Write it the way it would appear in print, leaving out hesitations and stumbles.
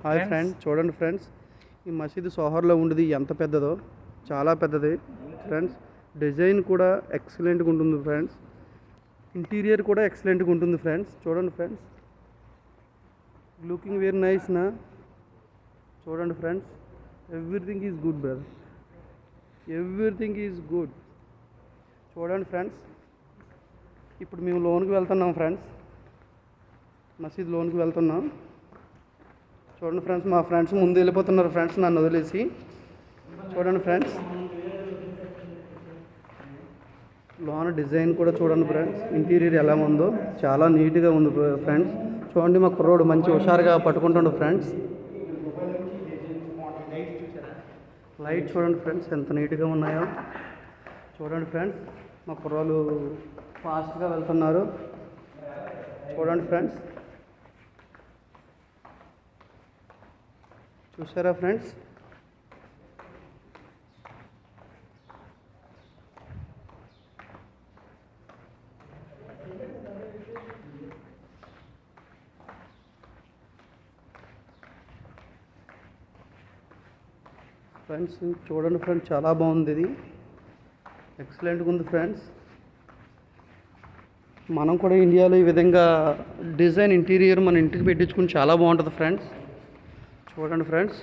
Hi friends, చూడండి friends, ఈ మసీదు సోహర్లో ఉండేది ఎంత పెద్దదో, చాలా పెద్దది ఫ్రెండ్స్. డిజైన్ కూడా ఎక్సలెంట్గా ఉంటుంది ఫ్రెండ్స్. ఇంటీరియర్ కూడా ఎక్సలెంట్గా ఉంటుంది ఫ్రెండ్స్. చూడండి ఫ్రెండ్స్, లుకింగ్ వెరీ నైస్ నా. చూడండి friends, everything is good brother, everything is good. చూడండి ఫ్రెండ్స్, ఇప్పుడు మేము లోన్కి వెళ్తున్నాం ఫ్రెండ్స్, మసీద్ లోన్కి వెళ్తున్నాం. చూడండి ఫ్రెండ్స్, మా ఫ్రెండ్స్ ముందు వెళ్ళిపోతున్నారు ఫ్రెండ్స్, నన్ను వదిలేసి. చూడండి ఫ్రెండ్స్, లోన డిజైన్ కూడా చూడండి ఫ్రెండ్స్, ఇంటీరియర్ ఎలా ఉందో చాలా నీట్గా ఉంది ఫ్రెండ్స్. చూడండి, మా కుర్రోడు మంచి హుషారుగా పట్టుకుంటుండు ఫ్రెండ్స్. లైట్ చూడండి ఫ్రెండ్స్, ఎంత నీట్గా ఉన్నాయో. చూడండి ఫ్రెండ్స్, మా కుర్రోళ్ళు ఫాస్ట్గా వెళ్తున్నారు. చూడండి ఫ్రెండ్స్, చూసారా ఫ్రెండ్స్? ఫ్రెండ్స్ చూడండి ఫ్రెండ్స్, చాలా బాగుంది, ఇది ఎక్సలెంట్గా ఉంది ఫ్రెండ్స్. మనం కూడా ఇండియాలో ఈ విధంగా డిజైన్ ఇంటీరియర్ మన ఇంటికి పెట్టించుకుని చాలా బాగుంటుంది ఫ్రెండ్స్. చూడండి ఫ్రెండ్స్.